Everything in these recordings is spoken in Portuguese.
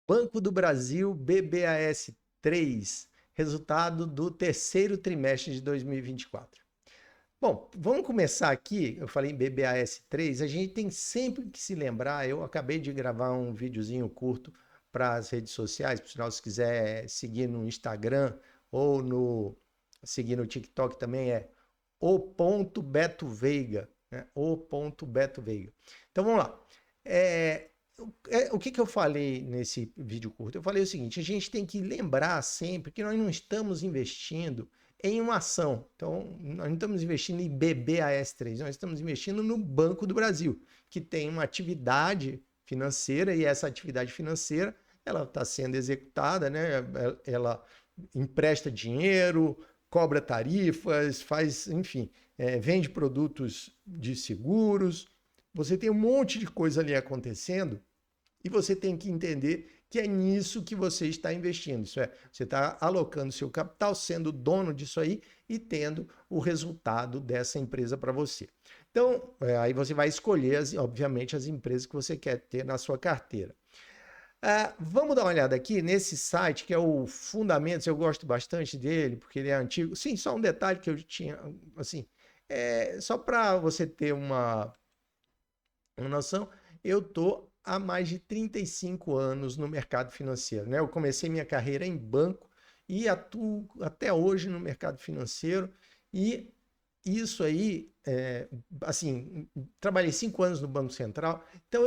Banco do Brasil, BBAS 3, resultado do terceiro trimestre de 2024. Bom, vamos começar aqui. Eu falei em BBAS 3, a gente tem sempre que se lembrar. Eu acabei de gravar um videozinho curto para as redes sociais, por sinal, se quiser seguir no Instagram ou seguir no TikTok também é o ponto Beto Veiga, né? O ponto Beto Veiga. Então vamos lá. É, o que eu falei nesse vídeo curto? Eu falei o seguinte: a gente tem que lembrar sempre que nós não estamos investindo em uma ação. Então, nós não estamos investindo em BBAS 3, nós estamos investindo no Banco do Brasil, que tem uma atividade financeira e essa atividade financeira ela está sendo executada, né? Ela empresta dinheiro, cobra tarifas, faz, enfim, vende produtos de seguros. Você tem um monte de coisa ali acontecendo e você tem que entender que é nisso que você está investindo. Isso é, você está alocando seu capital, sendo dono disso aí e tendo o resultado dessa empresa para você. Então, aí você vai escolher, obviamente, as empresas que você quer ter na sua carteira. Vamos dar uma olhada aqui nesse site que é o Fundamentos. Eu gosto bastante dele porque ele é antigo. Sim, só um detalhe que eu tinha, assim, só para você ter uma noção, eu tô há mais de 35 anos no mercado financeiro, né? Eu comecei minha carreira em banco e atuo até hoje no mercado financeiro e isso aí, assim, trabalhei 5 anos no Banco Central, então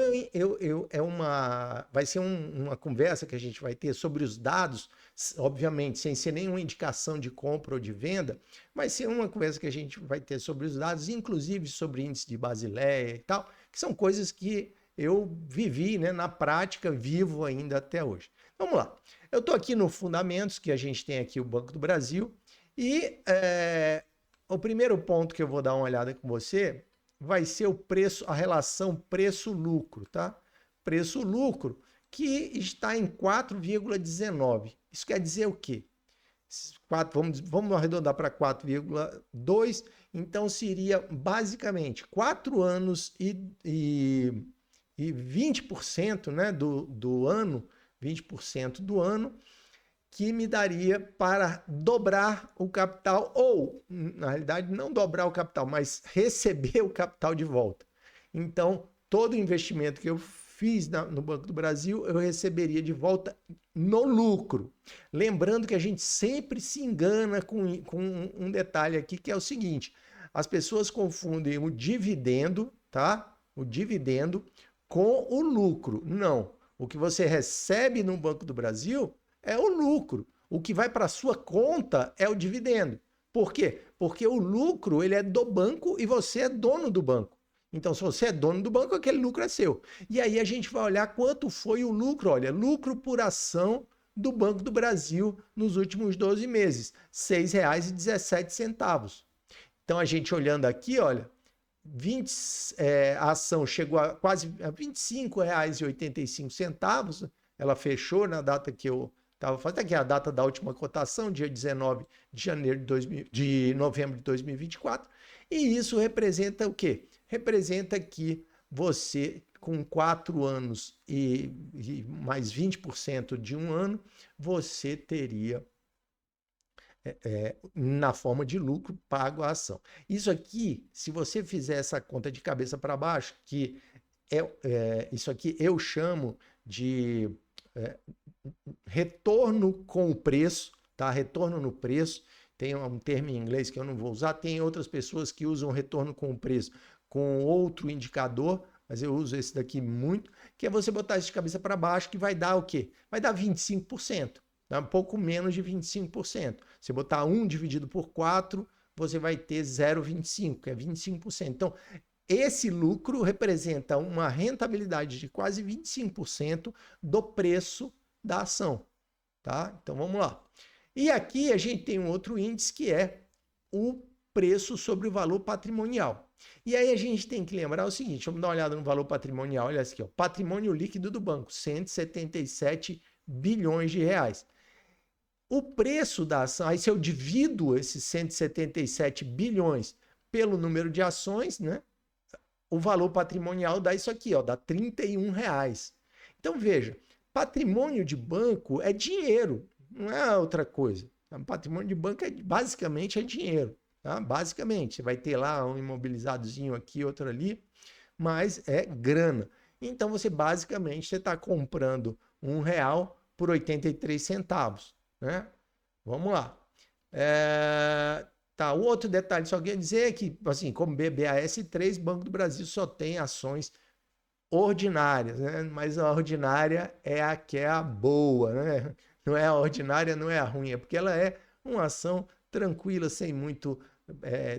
vai ser uma conversa que a gente vai ter sobre os dados, obviamente, sem ser nenhuma indicação de compra ou de venda, vai ser uma conversa que a gente vai ter sobre os dados, inclusive sobre índice de Basileia e tal, que são coisas que eu vivi, né, na prática, vivo ainda até hoje. Vamos lá. Eu estou aqui no Fundamentos, que a gente tem aqui o Banco do Brasil, e o primeiro ponto que eu vou dar uma olhada com você vai ser o preço, a relação preço-lucro, tá? Preço-lucro que está em 4,19. Isso quer dizer o quê? 4, vamos arredondar para 4,2, então seria basicamente 4 anos e 20%, né, do ano, 20% do ano, que me daria para dobrar o capital, ou, na realidade, não dobrar o capital, mas receber o capital de volta. Então, todo investimento que eu fiz no Banco do Brasil, eu receberia de volta no lucro. Lembrando que a gente sempre se engana com um detalhe aqui, que é o seguinte: as pessoas confundem o dividendo, tá? O dividendo com o lucro. Não. O que você recebe no Banco do Brasil é o lucro. O que vai para a sua conta é o dividendo. Por quê? Porque o lucro ele é do banco e você é dono do banco. Então, se você é dono do banco, aquele lucro é seu. E aí a gente vai olhar quanto foi o lucro. Olha, lucro por ação do Banco do Brasil nos últimos 12 meses, R$ 6,17. Então, a gente olhando aqui, olha, a ação chegou a quase a R$ 25,85. Ela fechou na data que eu estava fazendo, aqui a data da última cotação, dia 19 de janeiro de novembro de 2024. E isso representa o quê? Representa que você, com 4 anos e mais 20% de um ano, você teria na forma de lucro pago a ação. Isso aqui, se você fizer essa conta de cabeça para baixo, que isso aqui eu chamo de retorno com o preço, tá? Retorno no preço. Tem um termo em inglês que eu não vou usar. Tem outras pessoas que usam retorno com o preço com outro indicador, mas eu uso esse daqui muito, que é você botar isso de cabeça para baixo, que vai dar o quê? Vai dar 25%. Dá um pouco menos de 25%. Se botar 1 dividido por 4, você vai ter 0,25, que é 25%. Então, esse lucro representa uma rentabilidade de quase 25% do preço da ação, tá? Então vamos lá. E aqui a gente tem um outro índice que é o preço sobre o valor patrimonial. E aí a gente tem que lembrar o seguinte, vamos dar uma olhada no valor patrimonial, olha aqui, ó, patrimônio líquido do banco, 177 bilhões de reais. O preço da ação, aí se eu divido esses 177 bilhões pelo número de ações, né? O valor patrimonial dá isso aqui, ó, dá R$ 31. Então veja, patrimônio de banco é dinheiro, não é outra coisa. O patrimônio de banco basicamente é dinheiro. Tá? Basicamente, você vai ter lá um imobilizadozinho aqui, outro ali, mas é grana. Então, você está comprando R$ 1 por 83 centavos. Né? Vamos lá. Tá, o outro detalhe só queria dizer é que, assim, como BBAS3, Banco do Brasil só tem ações ordinárias, né? Mas a ordinária é a que é a boa, né? Não é a ordinária, não é a ruim, é porque ela é uma ação tranquila, sem muito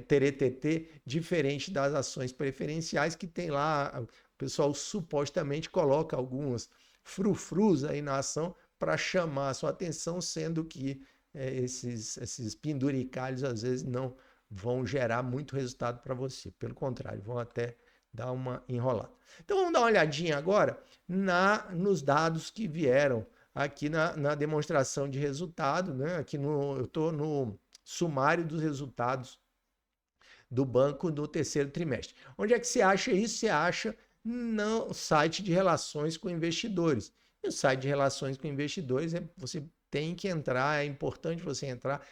teretetê, diferente das ações preferenciais que tem lá, o pessoal supostamente coloca alguns frufrus aí na ação para chamar a sua atenção, sendo que esses penduricalhos às vezes não vão gerar muito resultado para você, pelo contrário, vão até dar uma enrolada. Então vamos dar uma olhadinha agora nos dados que vieram aqui na demonstração de resultado, né? Aqui eu estou no sumário dos resultados do banco no terceiro trimestre. Onde é que você acha isso? Você acha no site de relações com investidores. E o site de relações com investidores, você tem que entrar, é importante você entrar,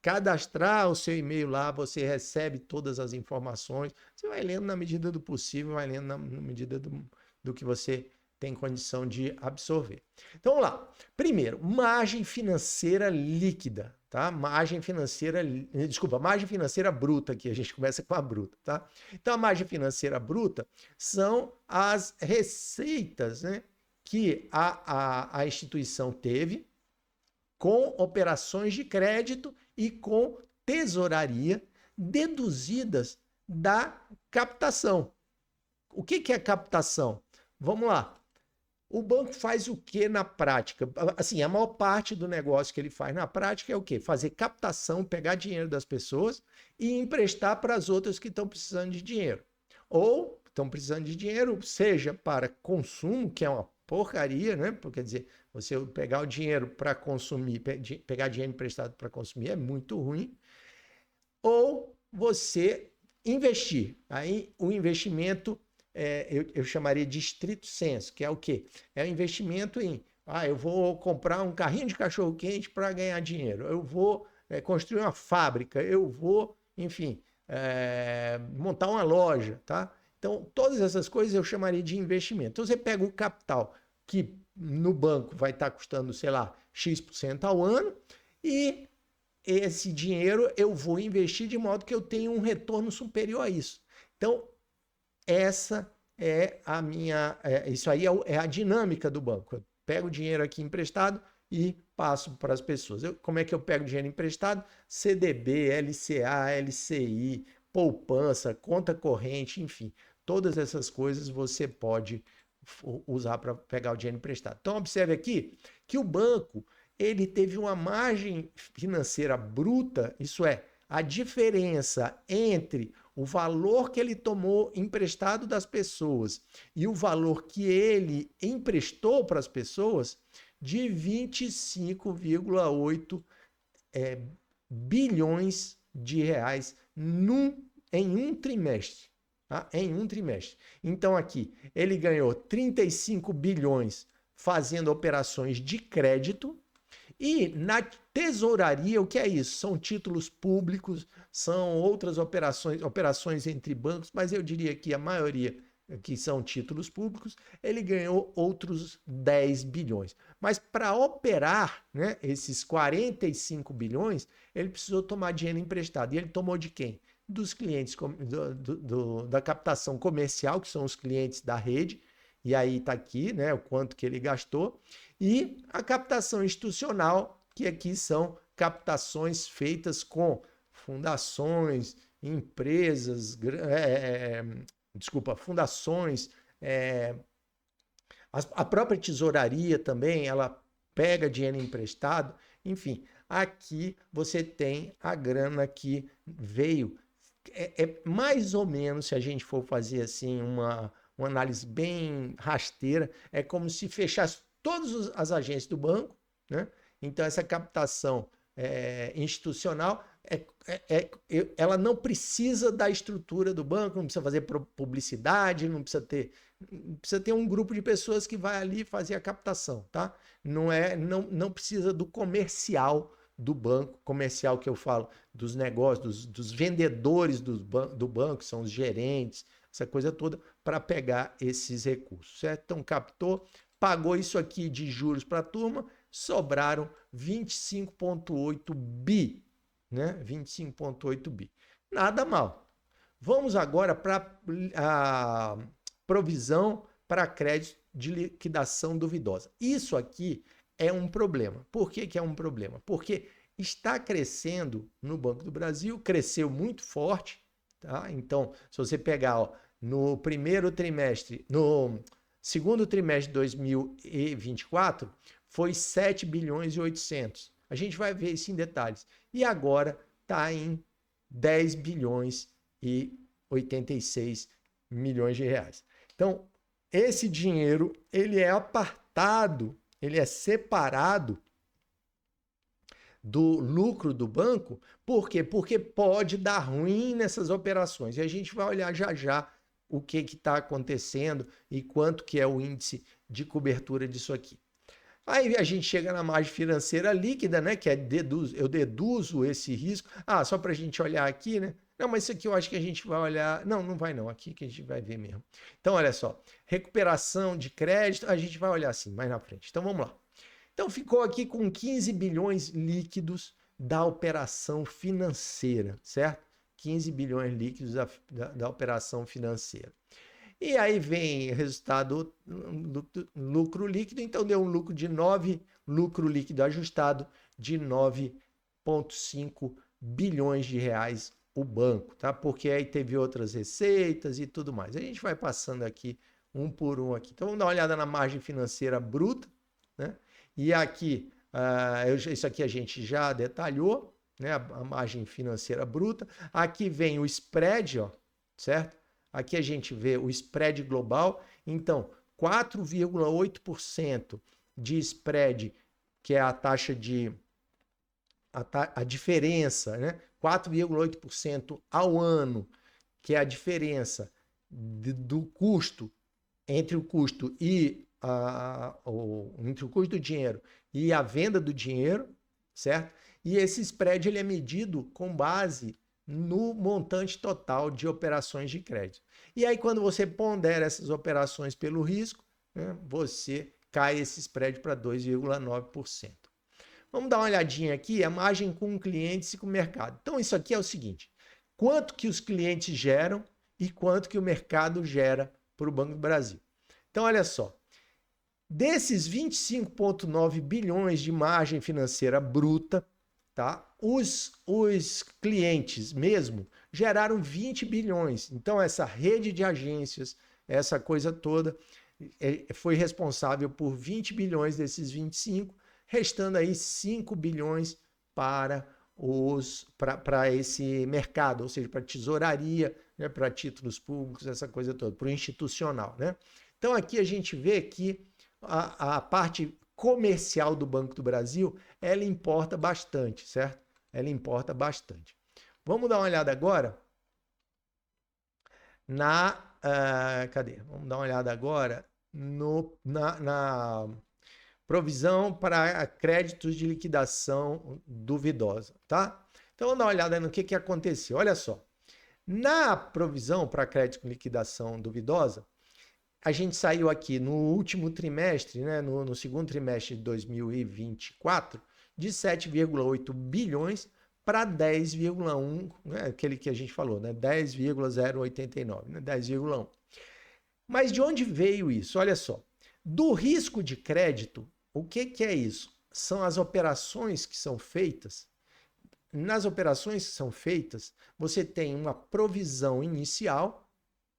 cadastrar o seu e-mail lá, você recebe todas as informações, você vai lendo na medida do possível, vai lendo na medida do que você tem condição de absorver. Então vamos lá. Primeiro, margem financeira líquida, tá? Margem financeira bruta, aqui a gente começa com a bruta, tá? Então a margem financeira bruta são as receitas, né, que a instituição teve com operações de crédito e com tesouraria deduzidas da captação. O que é captação? Vamos lá. O banco faz o que na prática? Assim, a maior parte do negócio que ele faz na prática é o quê? Fazer captação, pegar dinheiro das pessoas e emprestar para as outras que estão precisando de dinheiro. Ou estão precisando de dinheiro, seja para consumo, que é uma porcaria, né? Porque, quer dizer, você pegar o dinheiro para consumir, pegar dinheiro emprestado para consumir é muito ruim. Ou você investir. Aí o investimento eu chamaria de estrito senso, que é o quê? É o investimento em, eu vou comprar um carrinho de cachorro-quente para ganhar dinheiro, eu vou construir uma fábrica, eu vou, enfim, montar uma loja, tá? Então, todas essas coisas eu chamaria de investimento. Então, você pega o capital que no banco vai estar custando, sei lá, X% ao ano, e esse dinheiro eu vou investir de modo que eu tenha um retorno superior a isso. Então, essa é a minha... isso aí é a dinâmica do banco. Eu pego o dinheiro aqui emprestado e passo para as pessoas. Como é que eu pego dinheiro emprestado? CDB, LCA, LCI, poupança, conta corrente, enfim. Todas essas coisas você pode usar para pegar o dinheiro emprestado. Então, observe aqui que o banco ele teve uma margem financeira bruta, isso é, a diferença entre o valor que ele tomou emprestado das pessoas e o valor que ele emprestou para as pessoas, de 25,8 bilhões de reais em um trimestre. Tá? Em um trimestre. Então aqui, ele ganhou 35 bilhões fazendo operações de crédito. E na tesouraria, o que é isso? São títulos públicos, são outras operações entre bancos, mas eu diria que a maioria que são títulos públicos, ele ganhou outros 10 bilhões. Mas para operar, né, esses 45 bilhões, ele precisou tomar dinheiro emprestado. E ele tomou de quem? Dos clientes da captação comercial, que são os clientes da rede, e aí está aqui, né, o quanto que ele gastou, e a captação institucional, que aqui são captações feitas com fundações, empresas, fundações, a própria tesouraria também, ela pega dinheiro emprestado, enfim, aqui você tem a grana que veio, mais ou menos, se a gente for fazer assim uma análise bem rasteira, é como se fechasse todas as agências do banco, né? Então essa captação institucional, ela não precisa da estrutura do banco, não precisa fazer publicidade, não precisa ter precisa ter um grupo de pessoas que vai ali fazer a captação, tá? Não precisa do comercial do banco, comercial que eu falo, dos negócios, dos vendedores do banco, são os gerentes, essa coisa toda, para pegar esses recursos, certo? Então, captou, pagou isso aqui de juros para a turma, sobraram 25,8 bi, né? 25,8 bi. Nada mal. Vamos agora para a provisão para crédito de liquidação duvidosa. Isso aqui é um problema. Por que que é um problema? Porque está crescendo no Banco do Brasil, cresceu muito forte, tá? Então, se você pegar, ó, no primeiro trimestre, no segundo trimestre de 2024, foi 7 bilhões e 800. A gente vai ver isso em detalhes. E agora está em 10 bilhões e 86 milhões de reais. Então, esse dinheiro, ele é apartado, ele é separado do lucro do banco. Por quê? Porque pode dar ruim nessas operações. E a gente vai olhar já já o que está acontecendo e quanto que é o índice de cobertura disso aqui. Aí a gente chega na margem financeira líquida, né? Que é eu deduzo esse risco. Ah, só para a gente olhar aqui, né? Não, mas isso aqui eu acho que a gente vai olhar. Não, não vai não. Aqui que a gente vai ver mesmo. Então, olha só. Recuperação de crédito, a gente vai olhar assim, mais na frente. Então, vamos lá. Então, ficou aqui com 15 bilhões líquidos da operação financeira, certo? 15 bilhões líquidos da operação financeira. E aí vem resultado lucro líquido, então deu um lucro de 9, lucro líquido ajustado de 9,5 bilhões de reais o banco, tá? Porque aí teve outras receitas e tudo mais. A gente vai passando aqui um por um aqui. Então vamos dar uma olhada na margem financeira bruta, né? E aqui, isso aqui a gente já detalhou, né? A margem financeira bruta. Aqui vem o spread, ó, certo? Aqui a gente vê o spread global. Então, 4,8% de spread, que é a taxa de a diferença, né? 4,8% ao ano, que é a diferença do custo entre o custo e entre o custo do dinheiro e a venda do dinheiro, certo? E esse spread ele é medido com base no montante total de operações de crédito. E aí, quando você pondera essas operações pelo risco, né, você cai esse spread para 2,9%. Vamos dar uma olhadinha aqui, a margem com clientes e com o mercado. Então, isso aqui é o seguinte, quanto que os clientes geram e quanto que o mercado gera para o Banco do Brasil. Então, olha só, desses 25,9 bilhões de margem financeira bruta, tá? Os clientes mesmo geraram 20 bilhões. Então, essa rede de agências, essa coisa toda, foi responsável por 20 bilhões desses 25, restando aí 5 bilhões para esse mercado, ou seja, para tesouraria, né, para títulos públicos, essa coisa toda, para o institucional, né? Então, aqui a gente vê que a parte comercial do Banco do Brasil, ela importa bastante, certo? Ela importa bastante. Vamos dar uma olhada agora cadê? Vamos dar uma olhada agora na provisão para créditos de liquidação duvidosa, tá? Então vamos dar uma olhada no que aconteceu. Olha só, na provisão para crédito de liquidação duvidosa, a gente saiu aqui no último trimestre, né, no segundo trimestre de 2024, de 7,8 bilhões para 10,1, né, aquele que a gente falou, né, 10,089, né, 10,1. Mas de onde veio isso? Olha só, do risco de crédito, o que é isso? São as operações que são feitas. Nas operações que são feitas, você tem uma provisão inicial,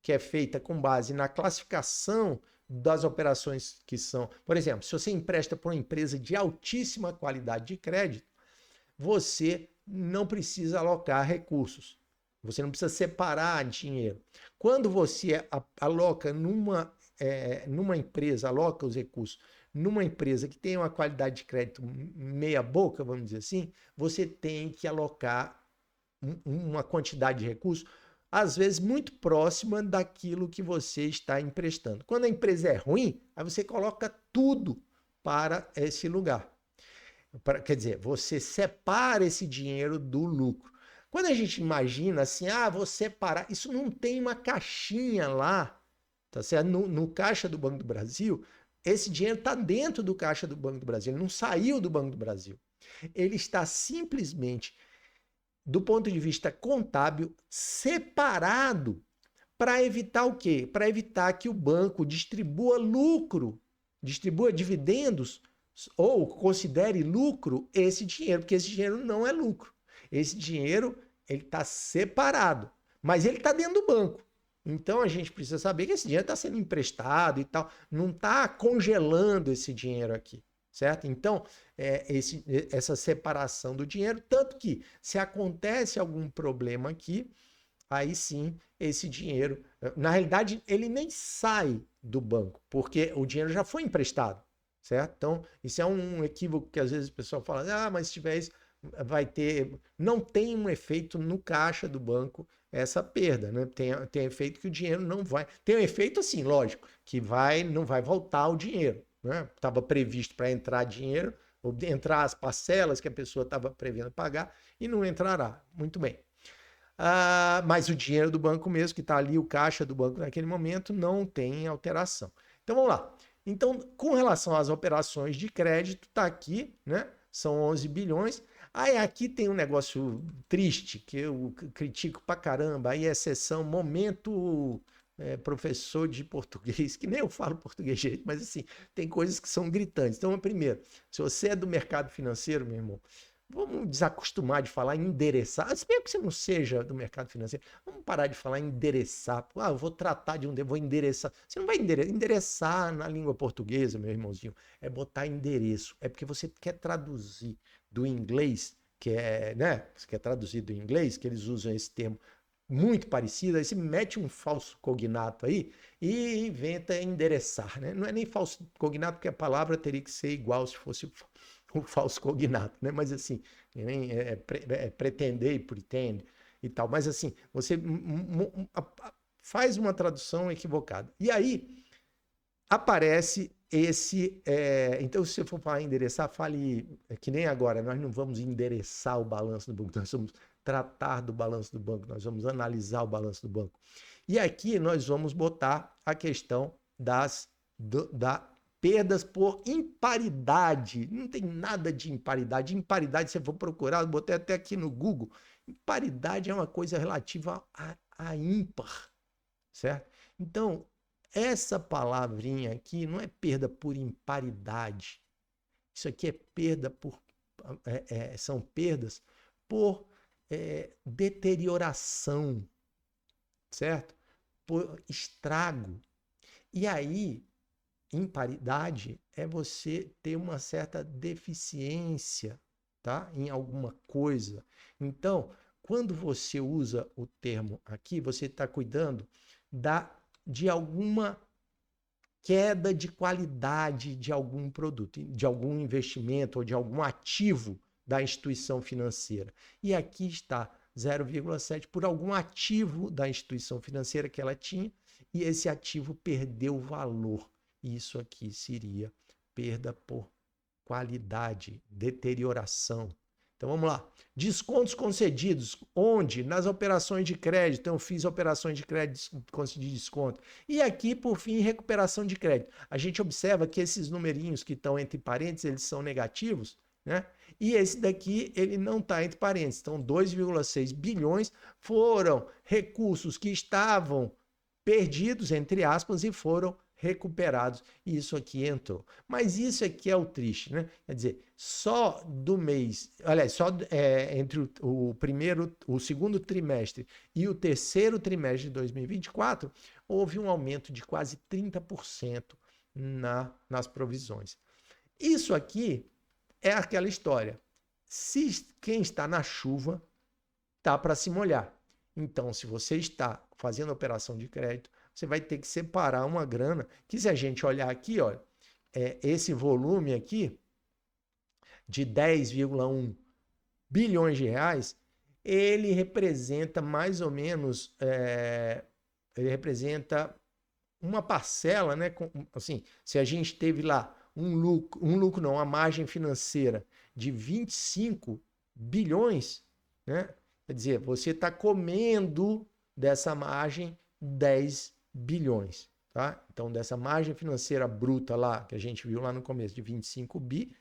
que é feita com base na classificação das operações que são... Por exemplo, se você empresta para uma empresa de altíssima qualidade de crédito, você não precisa alocar recursos. Você não precisa separar dinheiro. Quando você aloca numa empresa, aloca os recursos numa empresa que tem uma qualidade de crédito meia boca, vamos dizer assim, você tem que alocar uma quantidade de recursos às vezes muito próxima daquilo que você está emprestando. Quando a empresa é ruim, aí você coloca tudo para esse lugar. Quer dizer, você separa esse dinheiro do lucro. Quando a gente imagina assim, vou separar, isso não tem uma caixinha lá, tá certo? No caixa do Banco do Brasil, esse dinheiro está dentro do caixa do Banco do Brasil, ele não saiu do Banco do Brasil. Ele está simplesmente, do ponto de vista contábil, separado para evitar o quê? Para evitar que o banco distribua lucro, distribua dividendos ou considere lucro esse dinheiro, porque esse dinheiro não é lucro. Esse dinheiro ele está separado, mas ele está dentro do banco. Então a gente precisa saber que esse dinheiro está sendo emprestado e tal, não está congelando esse dinheiro aqui, certo? Então essa separação do dinheiro, tanto que se acontece algum problema aqui, aí sim esse dinheiro, na realidade ele nem sai do banco, porque o dinheiro já foi emprestado, certo? Então isso é um equívoco que às vezes o pessoal fala, mas se tiver isso, vai ter, não tem um efeito no caixa do banco essa perda, né? Tem efeito que o dinheiro não vai, tem um efeito assim, lógico, que não vai voltar o dinheiro, né? Estava previsto para entrar dinheiro, ou entrar as parcelas que a pessoa estava prevendo pagar e não entrará, muito bem. Mas o dinheiro do banco mesmo, que está ali, o caixa do banco naquele momento, não tem alteração. Então vamos lá. Então, com relação às operações de crédito, está aqui, né? São 11 bilhões. Aí aqui tem um negócio triste, que eu critico pra caramba, aí é sessão momento professor de português, que nem eu falo português direito, mas assim, tem coisas que são gritantes. Então, primeiro, se você é do mercado financeiro, meu irmão, vamos desacostumar de falar em endereçar, mesmo que você não seja do mercado financeiro, vamos parar de falar em endereçar. Eu vou tratar de vou endereçar. Você não vai endereçar na língua portuguesa, meu irmãozinho, é botar endereço. É porque você quer traduzir do inglês, que é, né? Você quer traduzir do inglês, que eles usam esse termo muito parecido, aí você mete um falso cognato aí e inventa endereçar, né? Não é nem falso cognato, porque a palavra teria que ser igual se fosse o falso cognato, né? Mas assim, pretender e pretende e tal. Mas assim, você faz uma tradução equivocada. E aí aparece esse. Então, se você for falar em endereçar, fale que nem agora, nós não vamos endereçar o balanço do banco, nós vamos tratar do balanço do banco, nós vamos analisar o balanço do banco. E aqui nós vamos botar a questão da perdas por imparidade. Não tem nada de imparidade. Imparidade, se você for procurar, eu botei até aqui no Google, imparidade é uma coisa relativa a ímpar, certo? Então, essa palavrinha aqui não é perda por imparidade. Isso aqui é perda por... são perdas por deterioração, certo? Por estrago. E aí, imparidade é você ter uma certa deficiência, tá? Em alguma coisa. Então, quando você usa o termo aqui, você está cuidando de alguma queda de qualidade de algum produto, de algum investimento ou de algum ativo da instituição financeira. E aqui está 0,7 por algum ativo da instituição financeira que ela tinha e esse ativo perdeu valor. Isso aqui seria perda por qualidade, deterioração. Então vamos lá. Descontos concedidos, onde? Nas operações de crédito. Então eu fiz operações de crédito, concedi desconto. E aqui, por fim, recuperação de crédito. A gente observa que esses numerinhos que estão entre parênteses, eles são negativos, né? E esse daqui, ele não está entre parênteses. Então 2,6 bilhões foram recursos que estavam perdidos, entre aspas, e foram recuperados, e isso aqui entrou. Mas isso aqui é o triste, né? Quer dizer, só do mês, aliás, só entre o segundo trimestre e o terceiro trimestre de 2024, houve um aumento de quase 30% nas provisões. Isso aqui é aquela história. Se quem está na chuva, tá para se molhar. Então, se você está fazendo operação de crédito, você vai ter que separar uma grana, que se a gente olhar aqui, olha, esse volume aqui de 10,1 bilhões de reais, ele representa mais ou menos, ele representa uma parcela, né? Assim, se a gente teve lá um lucro não, uma margem financeira de 25 bilhões, né? Quer dizer, você está comendo dessa margem 10 bilhões, tá? Então, dessa margem financeira bruta lá, que a gente viu lá no começo, de 25 bi,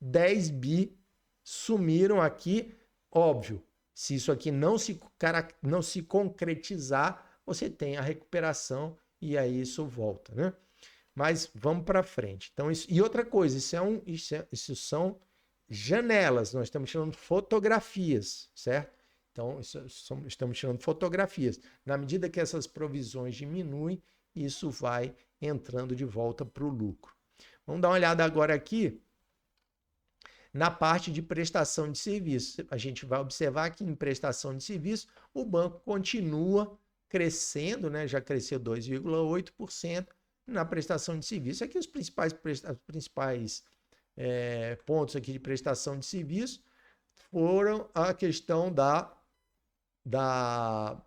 10 bi sumiram aqui, óbvio. Se isso aqui não se concretizar, você tem a recuperação e aí isso volta, né? Mas vamos para frente. Então, e outra coisa, isso são janelas, nós estamos tirando fotografias, certo? Então, estamos tirando fotografias. Na medida que essas provisões diminuem, isso vai entrando de volta para o lucro. Vamos dar uma olhada agora aqui na parte de prestação de serviço. A gente vai observar que em prestação de serviço o banco continua crescendo, né? Já cresceu 2,8% na prestação de serviço. Aqui os principais pontos aqui de prestação de serviço foram a questão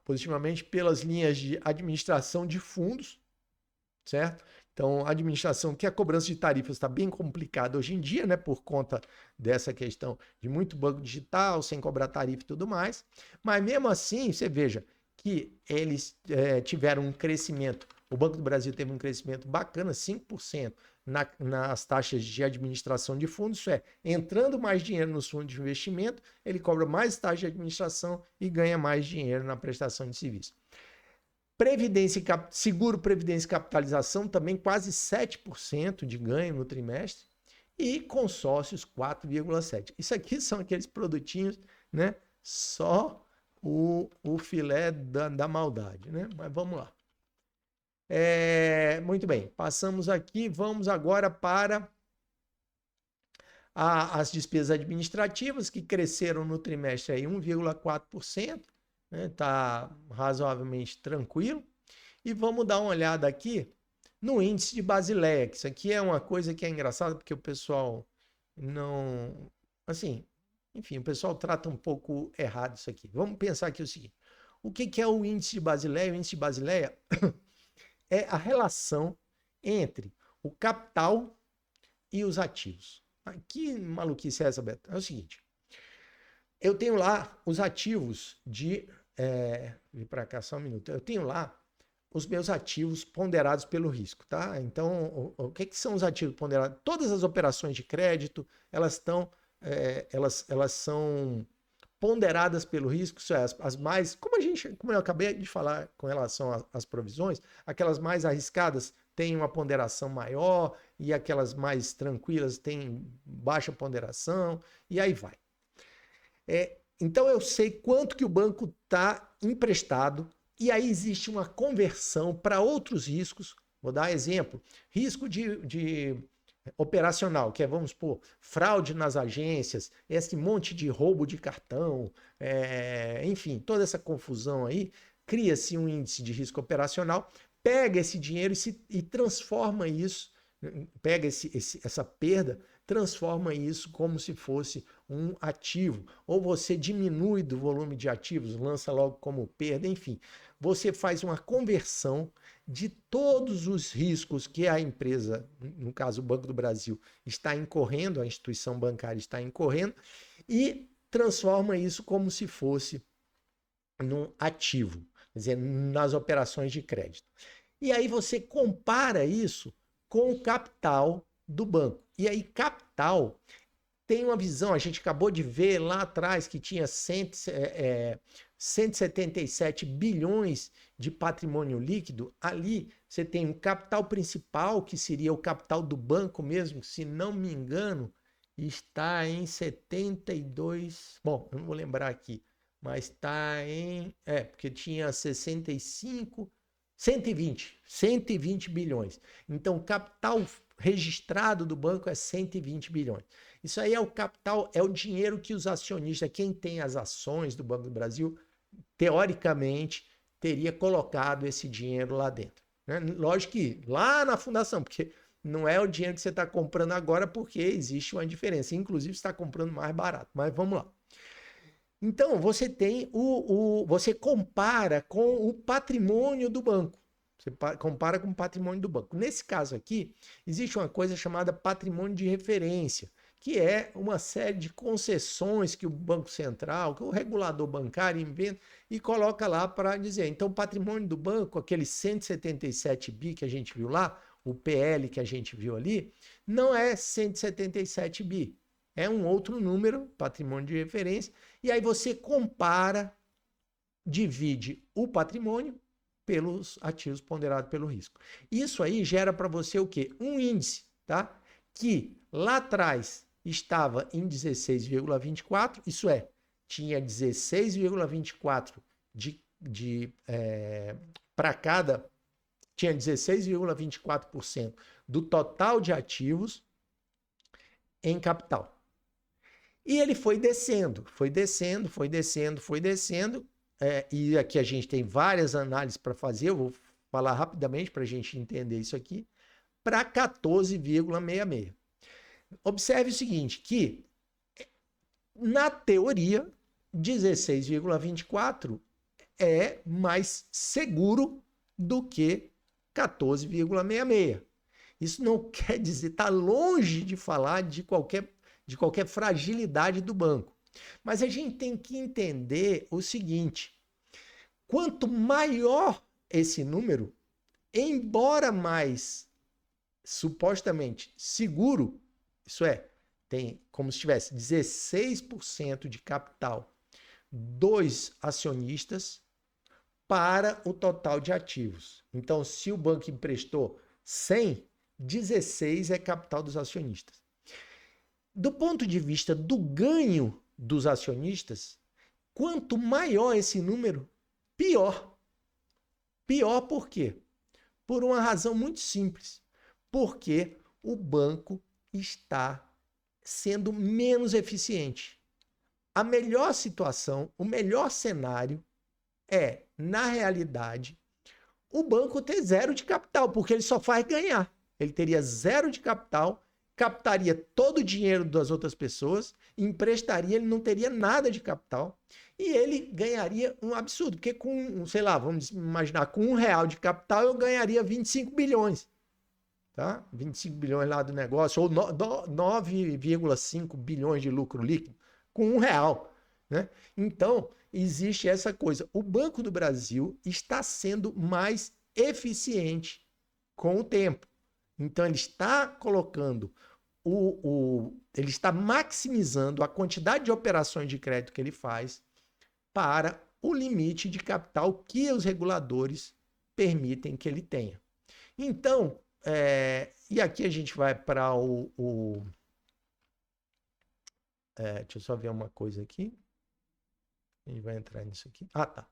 positivamente pelas linhas de administração de fundos, certo? Então, a administração, que a cobrança de tarifas está bem complicada hoje em dia, né? Por conta dessa questão de muito banco digital, sem cobrar tarifa e tudo mais. Mas mesmo assim, você veja que eles tiveram um crescimento. O Banco do Brasil teve um crescimento bacana, 5% nas taxas de administração de fundos. Isso é, entrando mais dinheiro nos fundos de investimento, ele cobra mais taxa de administração e ganha mais dinheiro na prestação de serviço. Seguro, previdência e capitalização também quase 7% de ganho no trimestre e consórcios 4,7%. Isso aqui são aqueles produtinhos, né? Só o filé da maldade, né? Mas vamos lá. Muito bem, passamos aqui, vamos agora para as despesas administrativas, que cresceram no trimestre aí 1,4%. Está razoavelmente tranquilo. E vamos dar uma olhada aqui no índice de Basileia, que isso aqui é uma coisa que é engraçada, porque o pessoal não... Assim, enfim, o pessoal trata um pouco errado isso aqui. Vamos pensar aqui o seguinte. O que é o índice de Basileia? O índice de Basileia é a relação entre o capital e os ativos. Que maluquice é essa, Beto? É o seguinte. Eu tenho lá os ativos de... Vim para cá só um minuto. Eu tenho lá os meus ativos ponderados pelo risco, tá? Então, o que são os ativos ponderados? Todas as operações de crédito, elas são ponderadas pelo risco, isso é, as mais, como eu acabei de falar com relação às provisões, aquelas mais arriscadas têm uma ponderação maior e aquelas mais tranquilas têm baixa ponderação e aí vai. Então eu sei quanto que o banco está emprestado e aí existe uma conversão para outros riscos. Vou dar exemplo, risco de operacional, que é, vamos supor, fraude nas agências, esse monte de roubo de cartão, enfim, toda essa confusão aí, cria-se um índice de risco operacional, pega esse dinheiro e transforma isso, pega essa perda, transforma isso como se fosse um ativo. Ou você diminui do volume de ativos, lança logo como perda, enfim. Você faz uma conversão de todos os riscos que a empresa, no caso o Banco do Brasil, está incorrendo, a instituição bancária está incorrendo, e transforma isso como se fosse num ativo, quer dizer, nas operações de crédito. E aí você compara isso com o capital do banco. E aí capital tem uma visão, a gente acabou de ver lá atrás que tinha 177 bilhões de patrimônio líquido. Ali você tem um capital principal, que seria o capital do banco mesmo, se não me engano, está em 72... Bom, eu não vou lembrar aqui, mas está em... porque tinha 65... 120 bilhões. Então, o capital registrado do banco é 120 bilhões. Isso aí é o capital, é o dinheiro que os acionistas, quem tem as ações do Banco do Brasil, teoricamente, teria colocado esse dinheiro lá dentro. Né? Lógico que lá na fundação, porque não é o dinheiro que você está comprando agora, porque existe uma diferença. Inclusive, você está comprando mais barato. Mas vamos lá. Então, você tem você compara com o patrimônio do banco. Você compara com o patrimônio do banco. Nesse caso aqui, existe uma coisa chamada patrimônio de referência, que é uma série de concessões que o Banco Central, que o regulador bancário inventa e coloca lá para dizer. Então, o patrimônio do banco, aquele 177 bi que a gente viu lá, o PL que a gente viu ali, não é 177 bi. É um outro número, patrimônio de referência, e aí você compara, divide o patrimônio pelos ativos ponderados pelo risco. Isso aí gera para você o quê? Um índice, tá? Que lá atrás estava em 16,24, isso é, tinha 16,24 para cada, tinha 16,24% do total de ativos em capital. E ele foi descendo, foi descendo, foi descendo, foi descendo. E aqui a gente tem várias análises para fazer, eu vou falar rapidamente para a gente entender isso aqui, para 14,66. Observe o seguinte, que na teoria, 16,24 é mais seguro do que 14,66. Isso não quer dizer, está longe de falar de qualquer fragilidade do banco. Mas a gente tem que entender o seguinte: quanto maior esse número, embora mais supostamente seguro, isso é, tem como se tivesse 16% de capital dos acionistas para o total de ativos. Então, se o banco emprestou 100, 16 é capital dos acionistas. Do ponto de vista do ganho dos acionistas, quanto maior esse número, pior. Pior por quê? Por uma razão muito simples. Porque o banco está sendo menos eficiente. A melhor situação, o melhor cenário é, na realidade, o banco ter zero de capital, porque ele só faz ganhar. Ele teria zero de capital, captaria todo o dinheiro das outras pessoas, emprestaria, ele não teria nada de capital e ele ganharia um absurdo, porque com, sei lá, vamos imaginar, com R$1 de capital eu ganharia 25 bilhões, tá? 25 bilhões lá do negócio, ou 9,5 bilhões de lucro líquido com R$1, né? Então, existe essa coisa. O Banco do Brasil está sendo mais eficiente com o tempo. Então, ele está colocando ele está maximizando a quantidade de operações de crédito que ele faz para o limite de capital que os reguladores permitem que ele tenha. Então, e aqui a gente vai para deixa eu só ver uma coisa aqui. A gente vai entrar nisso aqui. Ah, tá.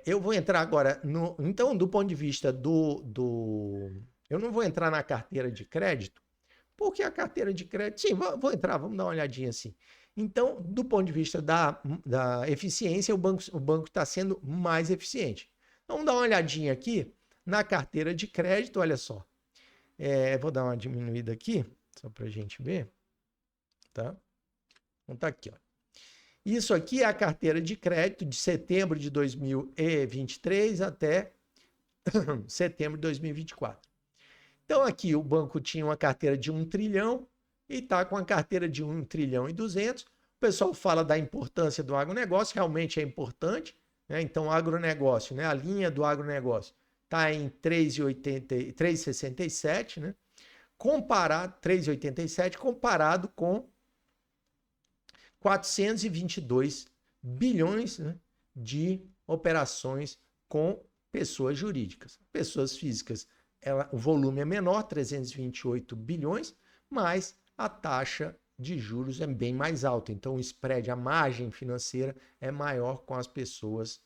Eu vou entrar agora então, do ponto de vista eu não vou entrar na carteira de crédito, porque a carteira de crédito, sim, vou entrar, vamos dar uma olhadinha assim. Então, do ponto de vista da eficiência, o banco está sendo mais eficiente. Então, vamos dar uma olhadinha aqui na carteira de crédito, olha só. Vou dar uma diminuída aqui, só para a gente ver. Tá? Então, tá aqui, ó. Isso aqui é a carteira de crédito de setembro de 2023 até setembro de 2024. Então, aqui o banco tinha uma carteira de 1 trilhão e está com a carteira de 1 trilhão e 200. O pessoal fala da importância do agronegócio, realmente é importante, né? Então, o agronegócio, né? A linha do agronegócio está em 3,67, né? 3,87 comparado com 422 bilhões, né, de operações com pessoas jurídicas. Pessoas físicas, o volume é menor, 328 bilhões, mas a taxa de juros é bem mais alta. Então, o spread, a margem financeira é maior com as pessoas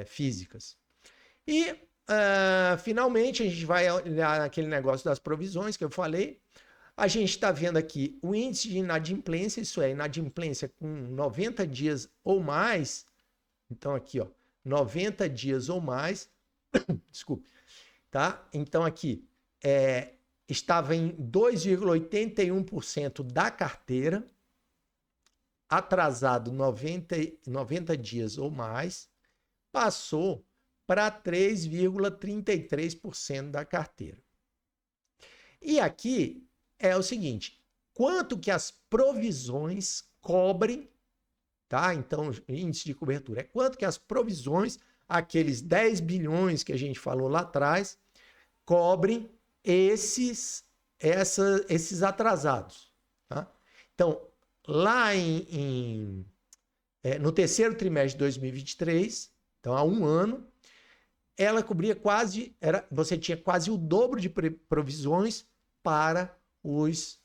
físicas. E, finalmente, a gente vai olhar naquele negócio das provisões que eu falei. A gente está vendo aqui o índice de inadimplência, isso é, inadimplência com 90 dias ou mais. Então, aqui, ó, 90 dias ou mais. Desculpe. Tá? Então, aqui, estava em 2,81% da carteira. atrasado 90 dias ou mais passou para 3,33% da carteira. E aqui é o seguinte, quanto que as provisões cobrem, tá? Então, índice de cobertura é quanto que as provisões, aqueles 10 bilhões que a gente falou lá atrás, cobrem esses atrasados, tá? Então, lá no terceiro trimestre de 2023, então há um ano, ela cobria você tinha quase o dobro de provisões para os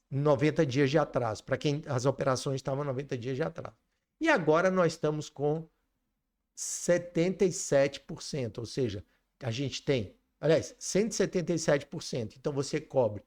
90 dias de atraso, para quem as operações estavam 90 dias de atraso. E agora nós estamos com 77%, ou seja, a gente tem, aliás, 177%. Então você cobre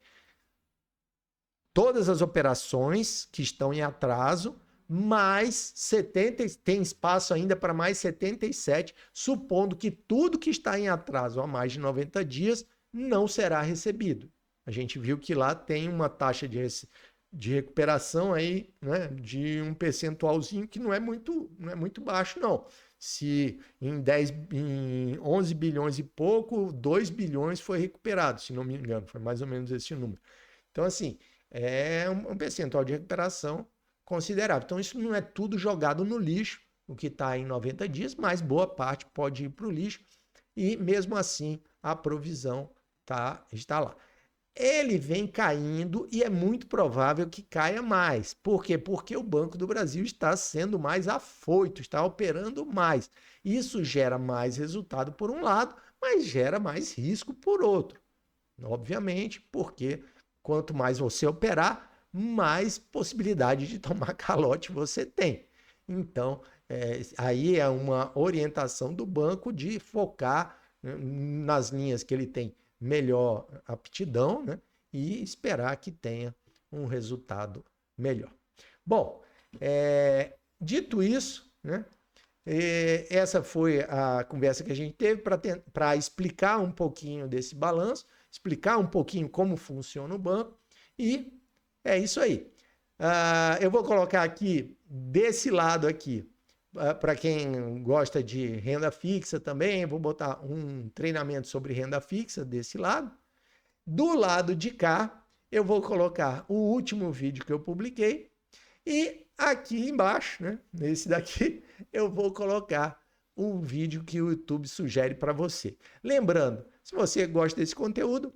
todas as operações que estão em atraso, mais 70, tem espaço ainda para mais 77, supondo que tudo que está em atraso há mais de 90 dias não será recebido. A gente viu que lá tem uma taxa de recuperação aí, né, de um percentualzinho que não é muito baixo, não. Se em 11 bilhões e pouco, 2 bilhões foi recuperado, se não me engano, foi mais ou menos esse número. Então, assim, é um percentual de recuperação considerável. Então, isso não é tudo jogado no lixo, o que está em 90 dias, mas boa parte pode ir para o lixo e, mesmo assim, a provisão está lá. Ele vem caindo e é muito provável que caia mais. Por quê? Porque o Banco do Brasil está sendo mais afoito, está operando mais. Isso gera mais resultado por um lado, mas gera mais risco por outro. Obviamente, porque quanto mais você operar, mais possibilidade de tomar calote você tem. Então, aí é uma orientação do banco de focar, né, nas linhas que ele tem melhor aptidão, né, e esperar que tenha um resultado melhor. Bom, dito isso, né, essa foi a conversa que a gente teve para explicar um pouquinho desse balanço, explicar um pouquinho como funciona o banco, e é isso aí. Eu vou colocar aqui, desse lado aqui, para quem gosta de renda fixa também, vou botar um treinamento sobre renda fixa desse lado. Do lado de cá, eu vou colocar o último vídeo que eu publiquei. E aqui embaixo, né, nesse daqui, eu vou colocar um vídeo que o YouTube sugere para você. Lembrando, se você gosta desse conteúdo,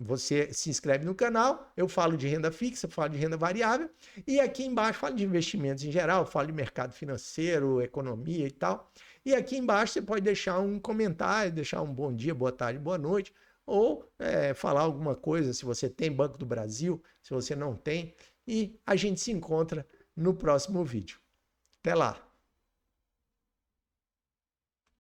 você se inscreve no canal, eu falo de renda fixa, falo de renda variável, e aqui embaixo falo de investimentos em geral, falo de mercado financeiro, economia e tal. E aqui embaixo você pode deixar um comentário, deixar um bom dia, boa tarde, boa noite, ou falar alguma coisa, se você tem Banco do Brasil, se você não tem, e a gente se encontra no próximo vídeo. Até lá!